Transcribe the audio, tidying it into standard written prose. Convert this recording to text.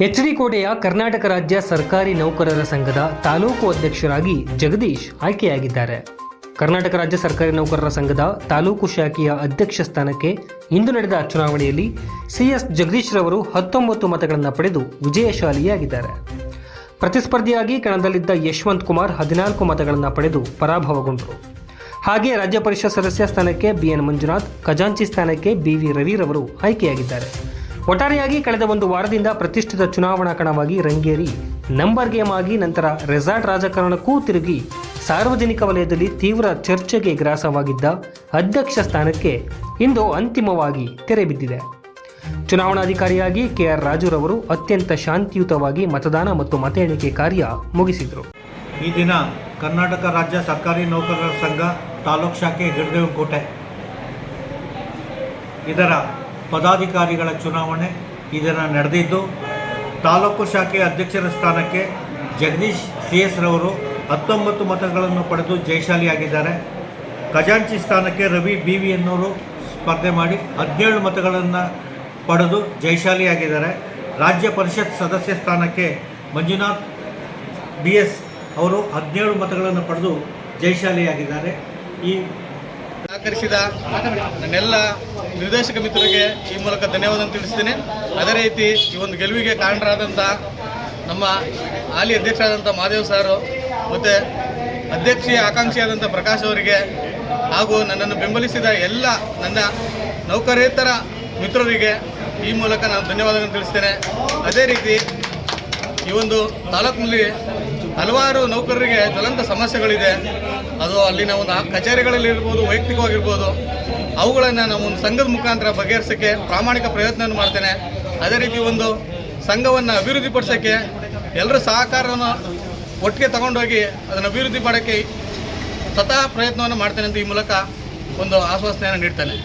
H D. ಕೋಟೆಯ ಕರ್ನಾಟಕ ರಾಜ್ಯ ಸರ್ಕಾರಿ ನೌಕರರ ಸಂಘದ ತಾಲೂಕು ಅಧ್ಯಕ್ಷರಾಗಿ ಜಗದೀಶ್ ಆಯ್ಕೆಯಾಗಿದ್ದಾರೆ. ಕರ್ನಾಟಕ ರಾಜ್ಯ ಸರ್ಕಾರಿ ನೌಕರರ ಸಂಘದ ತಾಲೂಕು ಶಾಖೆಯ ಅಧ್ಯಕ್ಷ ಸ್ಥಾನಕ್ಕೆ ಇಂದು ನಡೆದ ಚುನಾವಣೆಯಲ್ಲಿ ಸಿಎಸ್ ಜಗದೀಶ್ ರವರು 19 ಮತಗಳನ್ನು ಪಡೆದು ವಿಜಯಶಾಲಿಯಾಗಿದ್ದಾರೆ. ಪ್ರತಿಸ್ಪರ್ಧಿಯಾಗಿ ಕಣದಲ್ಲಿದ್ದ ಯಶವಂತ್ ಕುಮಾರ್ 14 ಮತಗಳನ್ನು ಪಡೆದು ಪರಾಭವಗೊಂಡರು. ಹಾಗೆ ರಾಜ್ಯ ಪರಿಷತ್ ಸದಸ್ಯ ಸ್ಥಾನಕ್ಕೆ ಬಿಎನ್ ಮಂಜುನಾಥ್, ಖಜಾಂಚಿ ಸ್ಥಾನಕ್ಕೆ ಬಿವಿ ರವಿರವರು ಆಯ್ಕೆಯಾಗಿದ್ದಾರೆ. ಒಟ್ಟಾರೆಯಾಗಿ ಕಳೆದ ಒಂದು ವಾರದಿಂದ ಪ್ರತಿಷ್ಠಿತ ಚುನಾವಣಾ ಕಣವಾಗಿ ರಂಗೇರಿ ನಂಬರ್ ಗೇಮ್ ಆಗಿ ನಂತರ ರೆಸಾರ್ಟ್ ರಾಜಕಾರಣಕ್ಕೂ ತಿರುಗಿ ಸಾರ್ವಜನಿಕ ವಲಯದಲ್ಲಿ ತೀವ್ರ ಚರ್ಚೆಗೆ ಗ್ರಾಸವಾಗಿದ್ದ ಅಧ್ಯಕ್ಷ ಸ್ಥಾನಕ್ಕೆ ಇಂದು ಅಂತಿಮವಾಗಿ ತೆರೆ ಬಿದ್ದಿದೆ. ಚುನಾವಣಾಧಿಕಾರಿಯಾಗಿ ಕೆಆರ್ ರಾಜುರವರು ಅತ್ಯಂತ ಶಾಂತಿಯುತವಾಗಿ ಮತದಾನ ಮತ್ತು ಮತ ಎಣಿಕೆ ಕಾರ್ಯ ಮುಗಿಸಿದರು. ಈ ದಿನ ಕರ್ನಾಟಕ ರಾಜ್ಯ ಸರ್ಕಾರಿ ನೌಕರರ ಸಂಘ ತಾಲೂಕು ಶಾಖೆ ಗಿಡದೇವನಕೋಟೆ ಇದರ ಪದಾಧಿಕಾರಿಗಳ ಚುನಾವಣೆ ಈ ದಿನ ನಡೆದಿದ್ದು, ತಾಲೂಕು ಶಾಖೆ ಅಧ್ಯಕ್ಷರ ಸ್ಥಾನಕ್ಕೆ ಜಗದೀಶ್ CS ರವರು 19 ಮತಗಳನ್ನು ಪಡೆದು ಜಯಶಾಲಿಯಾಗಿದ್ದಾರೆ. ಖಜಾಂಚಿ ಸ್ಥಾನಕ್ಕೆ ರವಿ BV ಎನ್ನೋರು ಸ್ಪರ್ಧೆ ಮಾಡಿ 17 ಮತಗಳನ್ನು ಪಡೆದು ಜಯಶಾಲಿಯಾಗಿದ್ದಾರೆ. ರಾಜ್ಯ ಪರಿಷತ್ ಸದಸ್ಯ ಸ್ಥಾನಕ್ಕೆ ಮಂಜುನಾಥ್ DS ಅವರು 17 ಮತಗಳನ್ನು ಪಡೆದು ಜಯಶಾಲಿಯಾಗಿದ್ದಾರೆ. ಈ ಸಹಕರಿಸಿದ ನನ್ನೆಲ್ಲ ನಿರ್ದೇಶಕ ಮಿತ್ರರಿಗೆ ಈ ಮೂಲಕ ಧನ್ಯವಾದ ತಿಳಿಸ್ತೇನೆ. ಅದೇ ರೀತಿ ಈ ಒಂದು ಗೆಲುವಿಗೆ ಕಾರಣರಾದಂಥ ನಮ್ಮ ಹಾಲಿ ಅಧ್ಯಕ್ಷರಾದಂಥ ಮಹಾದೇವ್ ಸಾರು ಮತ್ತು ಅಧ್ಯಕ್ಷೀಯ ಆಕಾಂಕ್ಷಿಯಾದಂಥ ಪ್ರಕಾಶ್ ಅವರಿಗೆ ಹಾಗೂ ನನ್ನನ್ನು ಬೆಂಬಲಿಸಿದ ಎಲ್ಲ ನನ್ನ ನೌಕರೇತರ ಮಿತ್ರರಿಗೆ ಈ ಮೂಲಕ ನಾನು ಧನ್ಯವಾದಗಳನ್ನು ತಿಳಿಸ್ತೇನೆ. ಅದೇ ರೀತಿ ಈ ಒಂದು ತಾಲೂಕಿನಲ್ಲಿ ಹಲವಾರು ನೌಕರರಿಗೆ ಜ್ವಲಂತ ಸಮಸ್ಯೆಗಳಿದೆ. ಅದು ಅಲ್ಲಿನ ಒಂದು ಕಚೇರಿಗಳಲ್ಲಿ ಇರ್ಬೋದು, ವೈಯಕ್ತಿಕವಾಗಿರ್ಬೋದು, ಅವುಗಳನ್ನು ನಾವು ಒಂದು ಸಂಘದ ಮುಖಾಂತರ ಬಗೆಹರಿಸೋಕ್ಕೆ ಪ್ರಾಮಾಣಿಕ ಪ್ರಯತ್ನವನ್ನು ಮಾಡ್ತೇನೆ. ಅದೇ ರೀತಿ ಒಂದು ಸಂಘವನ್ನು ಅಭಿವೃದ್ಧಿಪಡಿಸೋಕ್ಕೆ ಎಲ್ಲರ ಸಹಕಾರವನ್ನು ಒಟ್ಟಿಗೆ ತಗೊಂಡೋಗಿ ಅದನ್ನು ಅಭಿವೃದ್ಧಿ ಮಾಡೋಕ್ಕೆ ಸತತ ಪ್ರಯತ್ನವನ್ನು ಮಾಡ್ತೇನೆ ಅಂತ ಈ ಮೂಲಕ ಒಂದು ಆಶ್ವಾಸನೆಯನ್ನು ನೀಡ್ತೇನೆ.